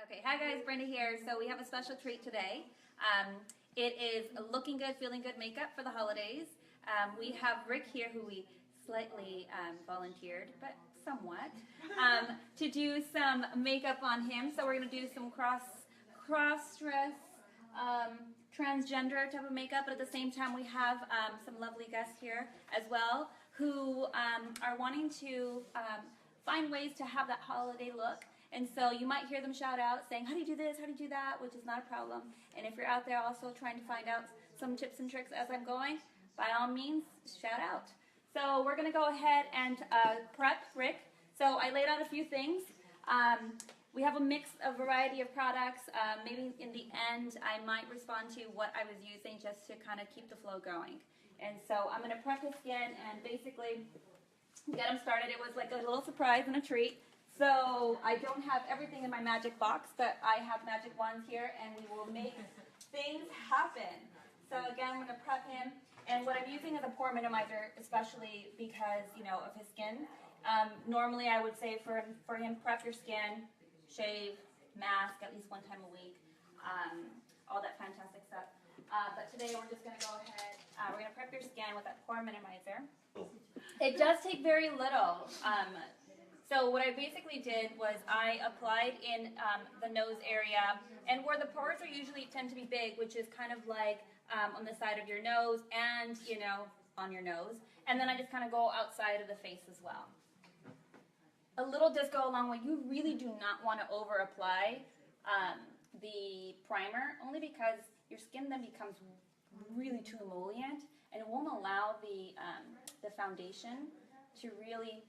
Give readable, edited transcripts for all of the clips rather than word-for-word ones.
Okay, hi guys, Brenda here. So we have a special treat today. It is looking good, feeling good makeup for the holidays. We have Rick here, who we slightly volunteered, but somewhat, to do some makeup on him. So we're going to do some cross-dress, transgender type of makeup, but at the same time we have some lovely guests here as well who are wanting to find ways to have that holiday look. And so you might hear them shout out saying, how do you do this, how do you do that, which is not a problem. And if you're out there also trying to find out some tips and tricks as I'm going, by all means, shout out. So we're going to go ahead and prep Rick. So I laid out a few things. We have a variety of products. Maybe in the end I might respond to what I was using just to kind of keep the flow going. And so I'm going to prep his skin and basically get him started. It was like a little surprise and a treat. So I don't have everything in my magic box, but I have magic wands here, and we will make things happen. So again, we're going to prep him, and what I'm using is a pore minimizer, especially because, you know, of his skin. Normally I would say for him, prep your skin, shave, mask at least one time a week, all that fantastic stuff. But today we're just going to go ahead, we're going to prep your skin with that pore minimizer. It does take very little. So what I basically did was I applied in the nose area, and where the pores are usually tend to be big, which is kind of like on the side of your nose and, you know, on your nose. And then I just kind of go outside of the face as well. A little does go a long way. You really do not want to over apply the primer, only because your skin then becomes really too emollient, and it won't allow the foundation to really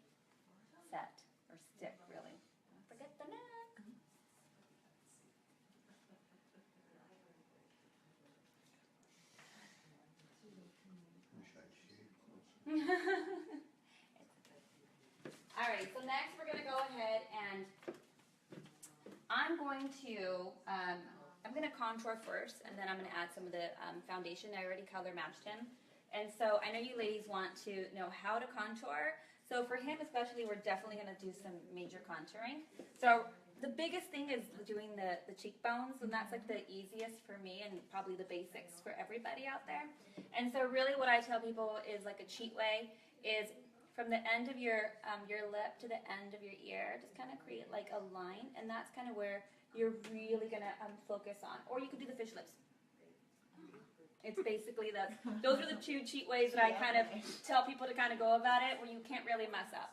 set or stick, really. Don't forget the neck. All right, so next we're going to go ahead and I'm going to contour first, and then I'm going to add some of the foundation. I already color matched him. And so I know you ladies want to know how to contour. So for him especially, we're definitely going to do some major contouring. So the biggest thing is doing the cheekbones, and that's like the easiest for me and probably the basics for everybody out there. And so really what I tell people is like a cheat way is from the end of your lip to the end of your ear, just kind of create like a line, and that's kind of where you're really going to focus on. Or you could do the fish lips. It's basically those are the two cheat ways that I kind of tell people to kind of go about it, where you can't really mess up.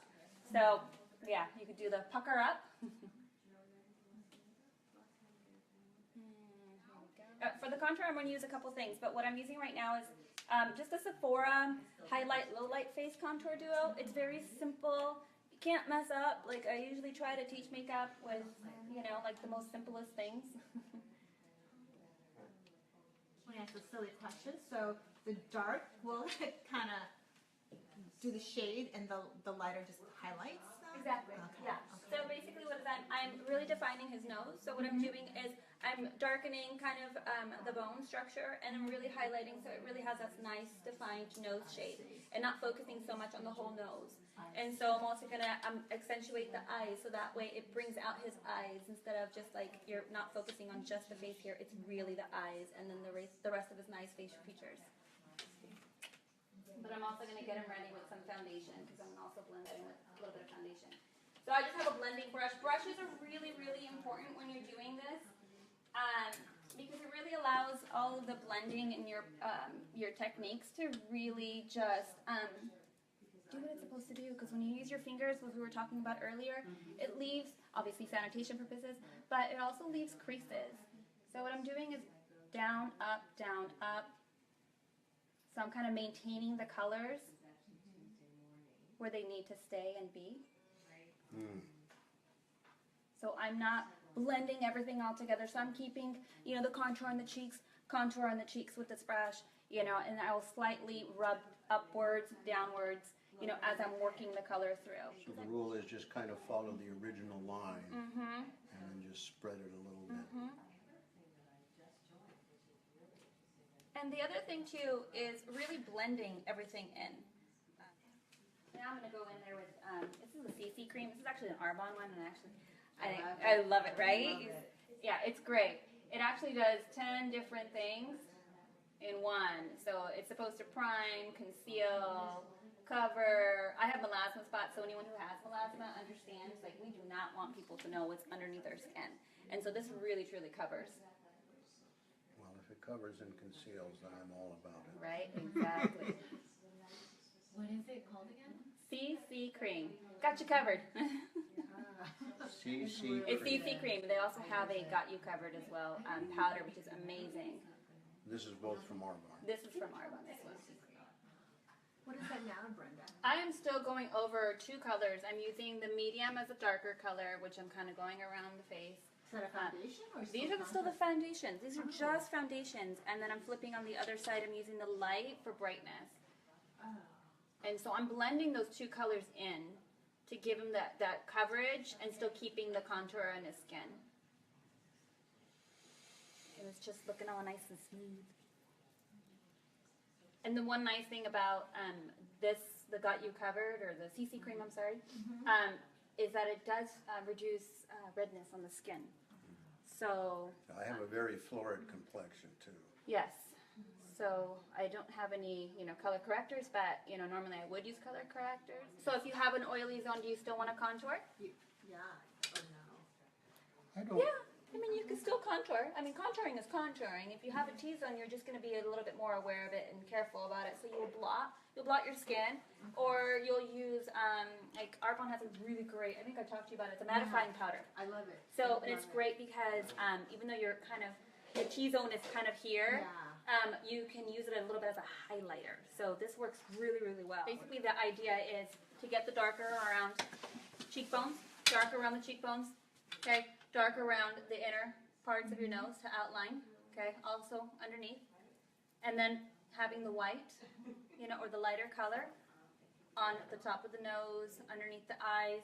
So, yeah, you could do the pucker up. For the contour, I'm going to use a couple things, but what I'm using right now is just a Sephora Highlight Low Light Face Contour Duo. It's very simple. You can't mess up. Like, I usually try to teach makeup with, you know, like the most simplest things. Let me ask a silly question. So the dark will kind of do the shade, and the lighter just highlights them? Exactly. Okay. Yeah. Okay. So basically what I'm really defining his nose. So what I'm doing is I'm darkening kind of the bone structure, and I'm really highlighting so it really has that nice defined nose shape and not focusing so much on the whole nose. And so I'm also going to accentuate the eyes, so that way it brings out his eyes instead of just like you're not focusing on just the face here. It's really the eyes and then the rest of his nice facial features. But I'm also going to get him ready with some foundation, because I'm also blending with a little bit of foundation. So I just have a blending brush. Brushes are really, really important when you're doing this, because it really allows all of the blending in your techniques to really just do what it's supposed to do. Because when you use your fingers, as we were talking about earlier, it leaves, obviously sanitation purposes, but it also leaves creases. So what I'm doing is down, up, down, up. So I'm kind of maintaining the colors where they need to stay and be. So I'm not blending everything all together. So I'm keeping, you know, the contour on the cheeks with this brush, you know, and I will slightly rub upwards, downwards, you know, as I'm working the color through. So the rule is just kind of follow the original line, and then just spread it a little bit. And the other thing too is really blending everything in. Now I'm going to go in there with, this is a CC cream. This is actually an Arbonne one, and actually I love it, right? Yeah, it's great. It actually does 10 different things in one. So it's supposed to prime, conceal, cover. I have melasma spots, so anyone who has melasma understands, like, we do not want people to know what's underneath our skin. And so this really, truly covers. Well, if it covers and conceals, then I'm all about it. Right? Exactly. What is it called again? CC cream. Got you covered. CC It's cream. CC cream. They also have a got you covered as well powder, which is amazing. This is both from Arbonne. This is from Arbonne as well. What is that now, Brenda? I am still going over 2 colors. I'm using the medium as a darker color, which I'm kind of going around the face. Is that a foundation or These are still the foundations. These are just foundations. And then I'm flipping on the other side. I'm using the light for brightness. And so I'm blending those 2 colors in to give him that coverage and still keeping the contour on his skin. And it's just looking all nice and smooth. And the one nice thing about the Got You Covered, or the CC cream, I'm sorry, is that it does reduce redness on the skin. So I have a very florid complexion too. yes. So I don't have any, color correctors, but, normally I would use color correctors. So if you have an oily zone, do you still want to contour? Yeah. Oh no. I don't. Yeah. I mean, you can still contour. I mean, contouring is contouring. If you have a T-zone, you're just going to be a little bit more aware of it and careful about it. So you'll blot your skin, or you'll use, like Arbonne has a really great, I think I talked to you about it, it's a mattifying powder. I love it. So, and it's great because even though you're kind of, the T-zone is kind of here, you can use it a little bit as a highlighter. So this works really, really well. Basically, the idea is to get the darker around cheekbones, darker around the cheekbones, okay? Dark around the inner parts of your nose to outline, okay, also underneath. And then having the white, or the lighter color on the top of the nose, underneath the eyes,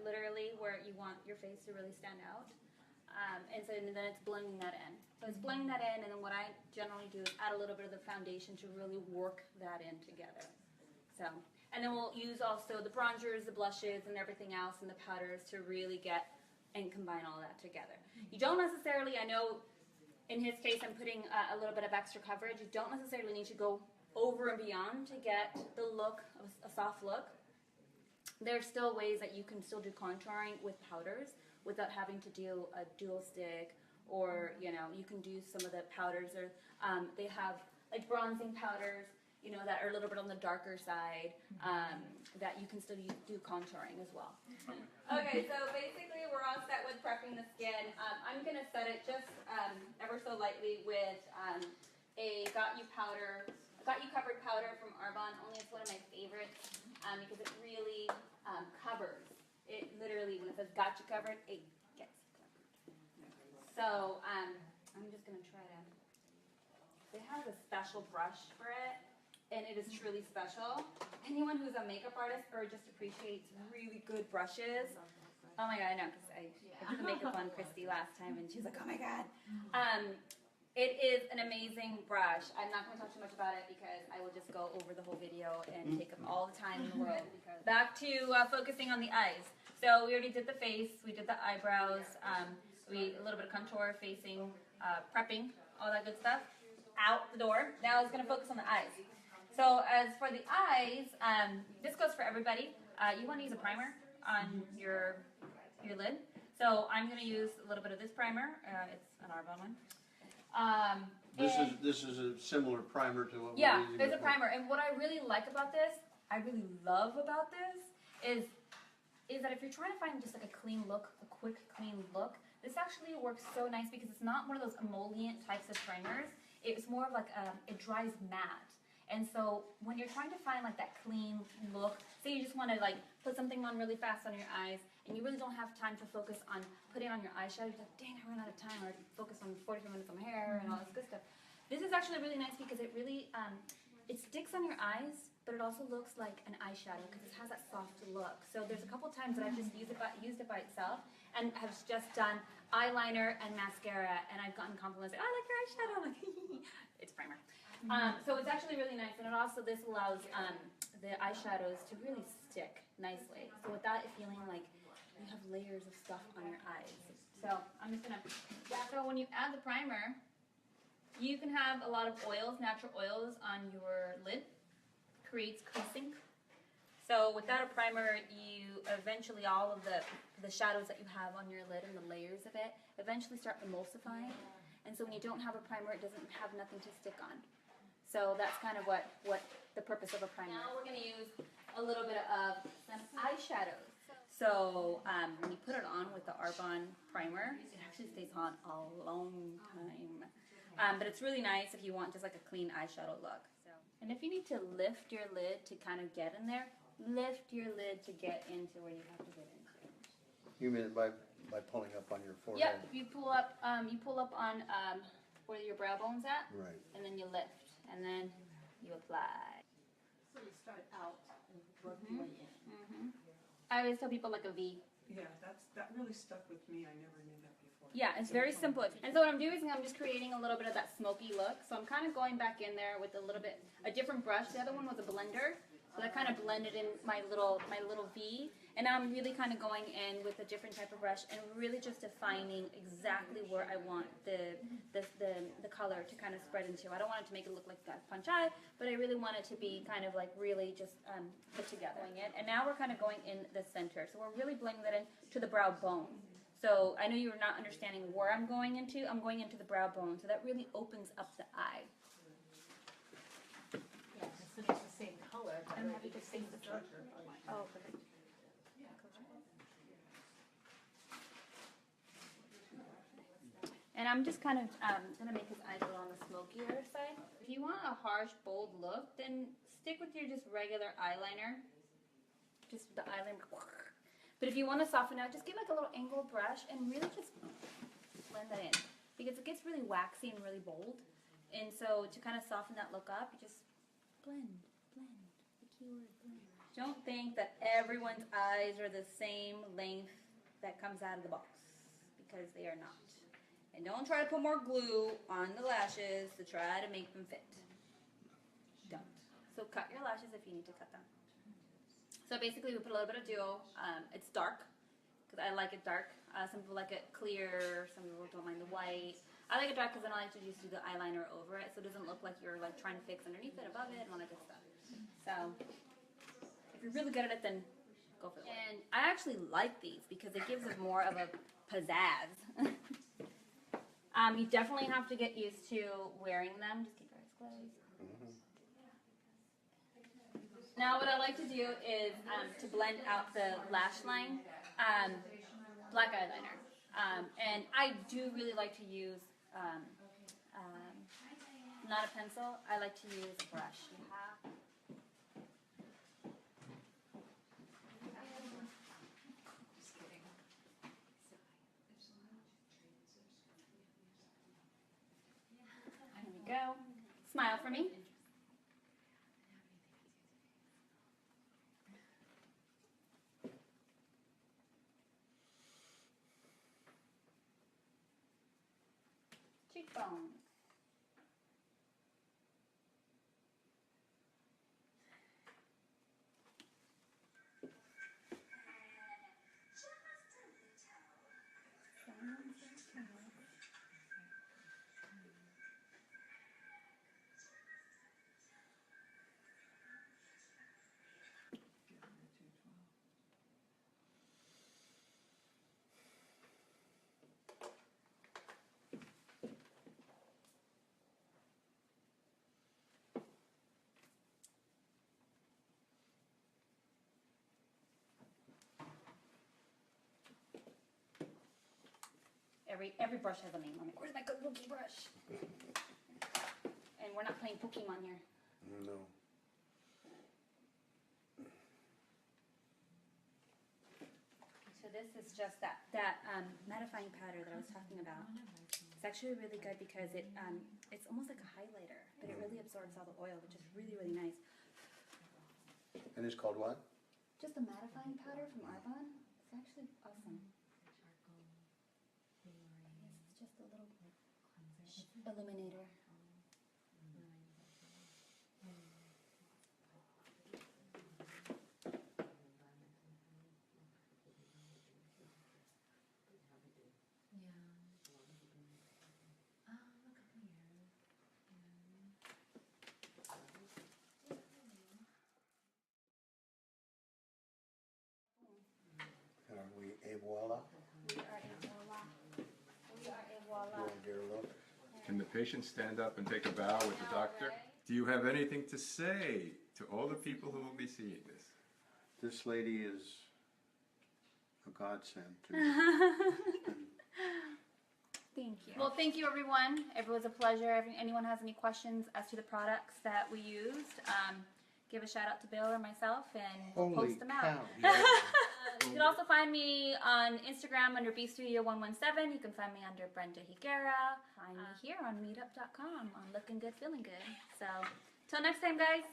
literally where you want your face to really stand out. And then it's blending that in. So it's blending that in, and then what I generally do is add a little bit of the foundation to really work that in together. So, and then we'll use also the bronzers, the blushes, and everything else, and the powders to really get and combine all that together. You don't necessarily, I know in his case I'm putting a little bit of extra coverage, you don't necessarily need to go over and beyond to get the look, a soft look. There's still ways that you can still do contouring with powders without having to do a dual stick, or you can do some of the powders, or they have like bronzing powders, that are a little bit on the darker side, that you can still do contouring as well. Okay, so basically we're all set with prepping the skin. I'm going to set it just ever so lightly with a Got You Covered powder from Arbonne. Only it's one of my favorites because it really covers. It literally, when it says Got You Covered, it gets covered. So I'm just going to try to, it has a special brush for it. And it is truly special. Anyone who's a makeup artist or just appreciates really good brushes. Oh my God, I know, because I put the makeup on Christy last time, and she's like, oh my God. It is an amazing brush. I'm not going to talk too much about it because I will just go over the whole video and take up all the time in the world. Back to focusing on the eyes. So we already did the face, we did the eyebrows, a little bit of contour, facing, prepping, all that good stuff. Out the door. Now I was going to focus on the eyes. So as for the eyes, this goes for everybody. You want to use a primer on your lid. So I'm going to use a little bit of this primer. It's an Arbonne one. This is a similar primer to what we're using. There's a primer. And what I really like about this, I really love about this, is that if you're trying to find just like a clean look, a quick clean look, this actually works so nice because it's not one of those emollient types of primers. It's more of like it dries matte. And so when you're trying to find like that clean look, say you just want to like put something on really fast on your eyes, and you really don't have time to focus on putting on your eyeshadow, you're like, dang, I ran out of time, or focus on 45 minutes on my hair and all this good stuff. This is actually really nice because it really, it sticks on your eyes, but it also looks like an eyeshadow because it has that soft look. So there's a couple times that I've just used it by itself and have just done eyeliner and mascara, and I've gotten compliments like, oh, I like your eyeshadow. I'm like, it's primer. So it's actually really nice, and it also, this allows the eyeshadows to really stick nicely. So without it feeling like you have layers of stuff on your eyes. So I'm just gonna, so when you add the primer, you can have a lot of oils, natural oils on your lid, creates creasing. So without a primer, you eventually, all of the shadows that you have on your lid and the layers of it eventually start emulsifying. And so when you don't have a primer, it doesn't have nothing to stick on. So that's kind of what the purpose of a primer. Now we're gonna use a little bit of some eyeshadows. So when you put it on with the Arbonne primer, it actually stays on a long time. But it's really nice if you want just like a clean eyeshadow look. So, and if you need to lift your lid to kind of get in there, lift your lid to get into where you have to get into. You mean by pulling up on your forehead? Yep, you pull up on where your brow bone's at, Right. and then you lift, and then you apply. So you start out and work your way in. I always tell people like a V. Yeah, that really stuck with me. I never knew that before. Yeah, it's very simple. And so what I'm doing is I'm just creating a little bit of that smoky look. So I'm kind of going back in there with a different brush. The other one was a blender. So that kind of blended in my little V. And now I'm really kind of going in with a different type of brush and really just defining exactly where I want the color to kind of spread into. I don't want it to make it look like that punch eye, but I really want it to be kind of like really just put together. And now we're kind of going in the center. So we're really blending that in to the brow bone. So I know you're not understanding where I'm going into. I'm going into the brow bone. So that really opens up the eye. Yeah, it's the same color, but I'm really happy to the see same the structure. Oh, perfect. And I'm just kind of going to make his eyes a little on the smokier side. If you want a harsh, bold look, then stick with your just regular eyeliner. Just the eyeliner. But if you want to soften out, just get like a little angled brush and really just blend that in. Because it gets really waxy and really bold. And so to kind of soften that look up, you just blend. The keyword, blend. Don't think that everyone's eyes are the same length that comes out of the box. Because they are not. And don't try to put more glue on the lashes to try to make them fit. Don't. So cut your lashes if you need to cut them. So basically we put a little bit of duo. It's dark, because I like it dark. Some people like it clear, some people don't mind the white. I like it dark because then I like to just do the eyeliner over it, so it doesn't look like you're like trying to fix underneath it, above it, and all that good stuff. So if you're really good at it, then go for it. And I actually like these because it gives it more of a pizzazz. You definitely have to get used to wearing them. Just keep your eyes closed. Now what I like to do is to blend out the lash line, black eyeliner. And I do really like to use, not a pencil, I like to use a brush. Here we go. Smile for me. Cheekbones. Every brush has a name on it. Where's my good Pokey brush? And we're not playing Pokemon here. No. So this is just that mattifying powder that I was talking about. It's actually really good because it's almost like a highlighter, but it really absorbs all the oil, which is really, really nice. And it's called what? Just a mattifying powder from Arbonne. It's actually awesome. It's just a little illuminator. and the patients stand up and take a bow with the doctor. Do you have anything to say to all the people who will be seeing this? This lady is a godsend to me. Thank you. Well, thank you, everyone. It was a pleasure. If anyone has any questions as to the products that we used, give a shout out to Bill or myself, and we'll Holy post them cow. out. You can also find me on Instagram under bstudio117. You can find me under Brenda Higuera. Find me here on meetup.com on Looking Good, Feeling Good. So, till next time, guys.